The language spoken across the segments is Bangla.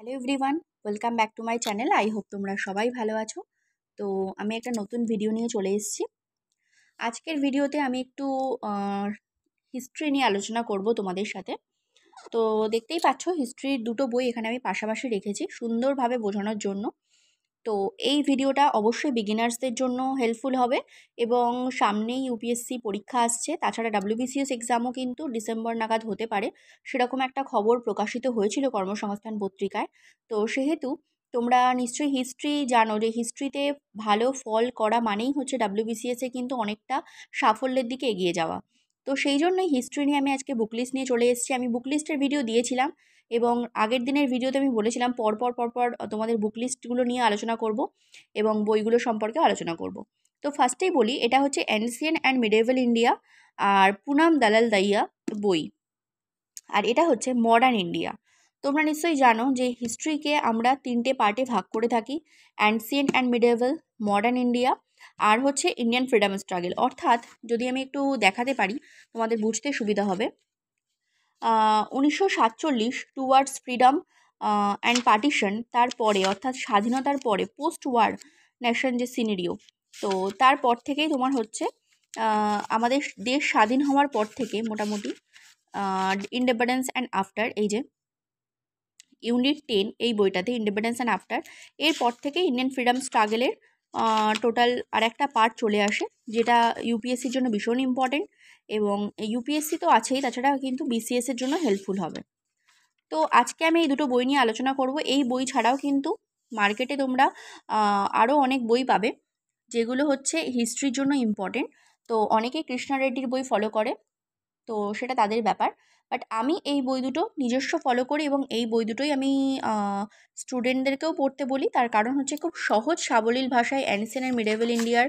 Hello everyone, welcome back to my channel. I hope তোমরা সবাই ভালো আছো। তো আমি একটা নতুন ভিডিও নিয়ে চলে এসেছি। আজকের ভিডিওতে আমি একটু হিস্ট্রি নিয়ে আলোচনা করব তোমাদের সাথে। তো দেখতেই পাচ্ছ হিস্ট্রির দুটো বই এখানে আমি পাশাপাশি রেখেছি সুন্দরভাবে বোঝানোর জন্য। তো এই ভিডিওটা অবশ্যই বিগিনার্সদের জন্য হেল্পফুল হবে এবং সামনেই ইউপিএসসি পরীক্ষা আসছে, তাছাড়া ডাব্লিউবিসিএস এক্সামও কিন্তু ডিসেম্বর নাগাদ হতে পারে, সেরকম একটা খবর প্রকাশিত হয়েছিল কর্মসংস্থান পত্রিকায়। তো সেহেতু তোমরা নিশ্চয়ই হিস্ট্রি জানো যে হিস্ট্রিতে ভালো ফল করা মানেই হচ্ছে ডাব্লিউবিসিএসে কিন্তু অনেকটা সাফল্যের দিকে এগিয়ে যাওয়া। তো সেই জন্যই হিস্ট্রি নিয়ে আমি আজকে বুক লিস্ট নিয়ে চলে এসেছি। আমি বুক লিস্টের ভিডিও দিয়েছিলাম এবং আগের দিনের ভিডিওতে আমি বলেছিলাম পরপর তোমাদের বুক লিস্টগুলো নিয়ে আলোচনা করব এবং বইগুলো সম্পর্কে আলোচনা করব। তো ফার্স্টেই বলি, এটা হচ্ছে অ্যানসিয়েন্ট অ্যান্ড মিডেভেল ইন্ডিয়া আর পুনাম দালাল দাইয়া বই, আর এটা হচ্ছে মডার্ন ইন্ডিয়া। তোমরা নিশ্চয়ই জানো যে হিস্ট্রিকে আমরা তিনটে পার্টে ভাগ করে থাকি, অ্যানসিয়েন্ট অ্যান্ড মিডেভেল, মডার্ন ইন্ডিয়া আর হচ্ছে ইন্ডিয়ান ফ্রিডম স্ট্রাগল। অর্থাৎ যদি আমি একটু দেখাতে পারি তোমাদের বুঝতে সুবিধা হবে, 1947 টুয়ার্ডস ফ্রিডম অ্যান্ড পার্টিশন, তারপরে অর্থাৎ স্বাধীনতার পরে পোস্ট ওয়ার ন্যাশন যে সিনেরিও, তো তারপর থেকেই তোমার হচ্ছে আমাদের দেশ স্বাধীন হওয়ার পর থেকে মোটামুটি ইন্ডিপেন্ডেন্স অ্যান্ড আফটার, এই যে ইউনিট 10 এই বইটাতে ইন্ডিপেন্ডেন্স অ্যান্ড আফটার, এরপর থেকে ইন্ডিয়ান ফ্রিডম স্ট্রাগলের টোটাল আর একটা পার্ট চলে আসে, যেটা ইউপিএসসির জন্য ভীষণ ইম্পর্টেন্ট এবং ইউপিএসসি তো আছেই, তাছাড়া কিন্তু বিসিএসের জন্য হেল্পফুল হবে। তো আজকে আমি এই দুটো বই নিয়ে আলোচনা করব। এই বই ছাড়াও কিন্তু মার্কেটে তোমরা আরও অনেক বই পাবে যেগুলো হচ্ছে হিস্ট্রির জন্য ইম্পর্টেন্ট। তো অনেকেই কৃষ্ণা রেড্ডির বই ফলো করে, তো সেটা তাদের ব্যাপার। বাট আমি এই বই দুটো নিজস্ব ফলো করি এবং এই বই দুটোই আমি স্টুডেন্টদেরকেও পড়তে বলি। তার কারণ হচ্ছে খুব সহজ সাবলীল ভাষায় অ্যানসিয়েন্ট অ্যান্ড মিডেভেল ইন্ডিয়ার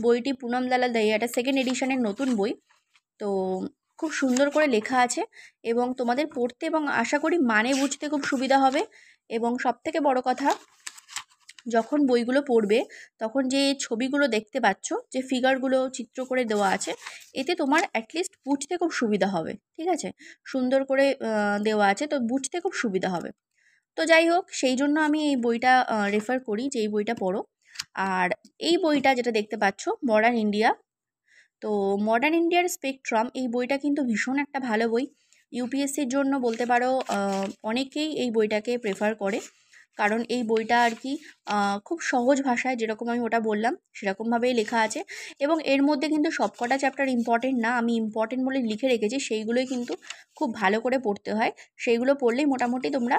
বইটি পুনাম দালাল দাইয়া, এটা সেকেন্ড এডিশনের নতুন বই। তো খুব সুন্দর করে লেখা আছে এবং তোমাদের পড়তে এবং আশা করি মানে বুঝতে খুব সুবিধা হবে। এবং সবথেকে বড় কথা, যখন বইগুলো পড়বে তখন যে ছবিগুলো দেখতে পাচ্ছ, যে ফিগারগুলো চিত্র করে দেওয়া আছে, এতে তোমার অ্যাটলিস্ট বুঝতে খুব সুবিধা হবে। ঠিক আছে, সুন্দর করে দেওয়া আছে, তো বুঝতে খুব সুবিধা হবে। তো যাই হোক, সেই জন্য আমি এই বইটা রেফার করি যে এই বইটা পড়ো। আর এই বইটা যেটা দেখতে পাচ্ছ মডার্ন ইন্ডিয়া, তো মডার্ন ইন্ডিয়ার স্পেকট্রাম, এই বইটা কিন্তু ভীষণ একটা ভালো বই। ইউপিএসসির জন্য বলতে পারো অনেকেই এই বইটাকে প্রেফার করে, কারণ এই বইটা আর কি খুব সহজ ভাষায়, যেরকম আমি ওটা বললাম সেরকমভাবেই লেখা আছে এবং এর মধ্যে কিন্তু সবকটা চ্যাপ্টার ইম্পর্টেন্ট না, আমি ইম্পর্টেন্ট বলে লিখে রেখেছি, সেইগুলোই কিন্তু খুব ভালো করে পড়তে হয়। সেইগুলো পড়লেই মোটামুটি তোমরা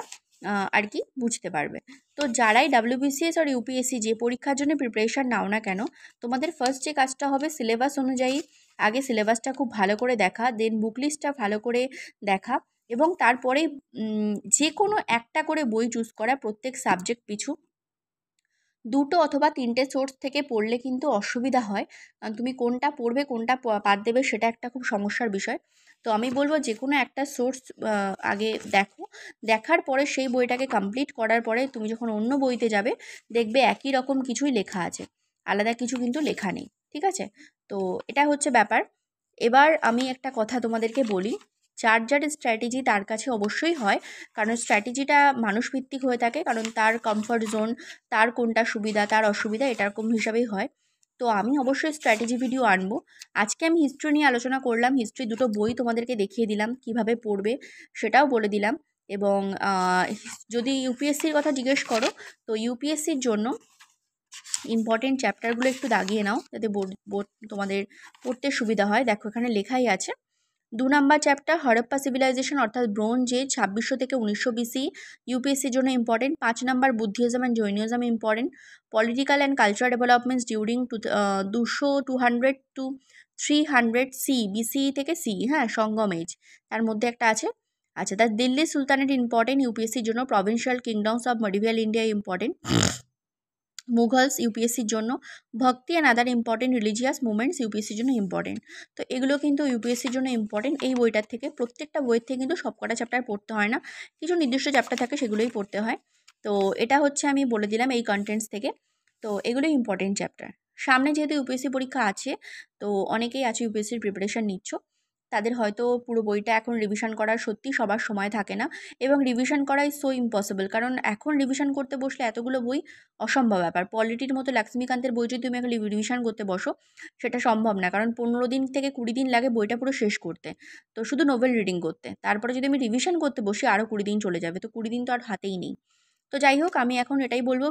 আর কি বুঝতে পারবে। তো যারাই ডাব্লিউবিসিএস আর ইউপিএসসি যে পরীক্ষার জন্য প্রিপারেশান নাও না কেন, তোমাদের ফার্স্ট যে কাজটা হবে সিলেবাস অনুযায়ী আগে সিলেবাসটা খুব ভালো করে দেখা, দেন বুক লিস্টটা ভালো করে দেখা এবং তারপরে যে কোনো একটা করে বই চুজ করা, প্রত্যেক সাবজেক্ট পিছু দুটো অথবা তিনটে সোর্স থেকে পড়লে কিন্তু অসুবিধা হয়। তুমি কোনটা পড়বে কোনটা বাদ দেবে সেটা একটা খুব সমস্যার বিষয়। তো আমি বলবো যে কোনো একটা সোর্স আগে দেখো, দেখার পরে সেই বইটাকে কমপ্লিট করার পরে তুমি যখন অন্য বইতে যাবে দেখবে একই রকম কিছুই লেখা আছে, আলাদা কিছু কিন্তু লেখা নেই। ঠিক আছে, তো এটা হচ্ছে ব্যাপার। এবার আমি একটা কথা তোমাদেরকে বলি, যার যার স্ট্র্যাটেজি তার কাছে অবশ্যই হয়, কারণ স্ট্র্যাটেজিটা মানুষভিত্তিক হয়ে থাকে, কারণ তার কমফর্ট জোন, তার কোনটা সুবিধা তার অসুবিধা এরকম হিসাবেই হয়। তো আমি অবশ্যই স্ট্র্যাটেজি ভিডিও আনবো। আজকে আমি হিস্ট্রি নিয়ে আলোচনা করলাম, হিস্ট্রি দুটো বই তোমাদেরকে দেখিয়ে দিলাম কিভাবে পড়বে সেটাও বলে দিলাম। এবং যদি ইউপিএসসির কথা জিজ্ঞেস করো, তো ইউপিএসসির জন্য ইম্পর্টেন্ট চ্যাপ্টারগুলো একটু দাগিয়ে নাও যাতে বোর্ড তোমাদের পড়তে সুবিধা হয়। দেখো এখানে লেখাই আছে, 2 নাম্বার চ্যাপ্টার হরপ্পা সিভিলাইজেশন অর্থাৎ ব্রোঞ্জ এজ 2600 থেকে 1900 বিসি, ইউপিএসসির জন্য important. 5 number Buddhism and Jainism important. Political and cultural developments during 200 to 300 C, BC থেকে সি, হ্যাঁ সঙ্গম এজ, তার মধ্যে একটা আছে। আচ্ছা, দ্য দিল্লি সুলতানেট ইম্পর্টেন্ট ইউপিএসসির জন্য। Provincial kingdoms of medieval India important, Mughals ইউপিএসসির জন্য। Bhakti and other important religious movements ইউপিএসসির জন্য ইম্পর্টেন্ট। তো এগুলো কিন্তু ইউপিএসসির জন্য ইম্পর্টেন্ট। এই বইটার থেকে প্রত্যেকটা বইয়ের থেকে কিন্তু সবকটা চ্যাপ্টার পড়তে হয় না, কিছু নির্দিষ্ট চ্যাপ্টার থাকে সেগুলোই পড়তে হয়। তো এটা হচ্ছে আমি বলে দিলাম এই কন্টেন্টস থেকে। তো এগুলোই ইম্পর্টেন্ট চ্যাপ্টার। সামনে যেহেতু ইউপিএসসি পরীক্ষা আছে, তো অনেকেই আছে ইউপিএসসির প্রিপারেশান নিচ্ছ, তাদের হয়তো পুরো বইটা এখন রিভিশন করার সত্যি সবার সময় থাকে না, এবং রিভিশন করাই সো ইম্পসিবল, কারণ এখন রিভিশন করতে বসলে এতগুলো বই অসম্ভব ব্যাপার। পলিটির মতো লক্ষ্মীকান্তের বই যদি তুমি এখন রিভিশন করতে বসো, সেটা সম্ভব না, কারণ 15 দিন থেকে 20 দিন লাগে বইটা পুরো শেষ করতে, তো শুধু নোবেল রিডিং করতে। তারপরে যদি আমি রিভিশন করতে বসি আরও 20 দিন চলে যাবে, তো 20 দিন তো আর হাতেই নেই। তো যাই হোক, আমি এখন এটাই বলবো,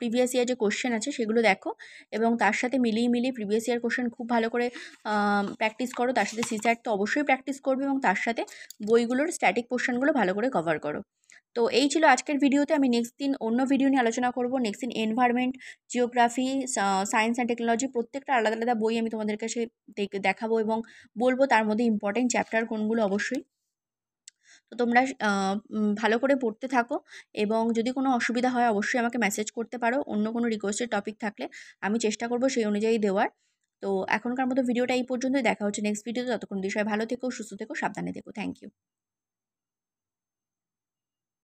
প্রিভিয়াস ইয়ার যে কোশ্চেন আছে সেগুলো দেখো, এবং তার সাথে মিলিয়ে প্রিভিয়াস ইয়ার কোশ্চেন খুব ভালো করে প্র্যাকটিস করো। তার সাথে সিস্যাট তো অবশ্যই প্র্যাকটিস করবে, এবং তার সাথে বইগুলোর স্ট্যাটিক পোর্শনগুলো ভালো করে কভার করো। তো এই ছিল আজকের ভিডিওতে। আমি নেক্সট দিন অন্য ভিডিও নিয়ে আলোচনা করব। নেক্সট দিন environment, geography, science and technology প্রত্যেকটা আলাদা আলাদা বই আমি তোমাদের কাছে দেখাবো, এবং বলবো তার মধ্যে ইম্পর্টেন্ট চ্যাপ্টার কোনগুলো অবশ্যই। তো তোমরা ভালো করে পড়তে থাকো, এবং যদি কোনো অসুবিধা হয় অবশ্যই আমাকে মেসেজ করতে পারো। অন্য কোনো রিকোয়েস্টের টপিক থাকলে আমি চেষ্টা করব সেই অনুযায়ী দেওয়ার। তো এখনকার মতো ভিডিওটা এই পর্যন্তই। দেখা হচ্ছে নেক্সট ভিডিওতে। ততক্ষণ বিষয় ভালো থেকো, সুস্থ থেকো, সাবধানে থেকো। Thank you.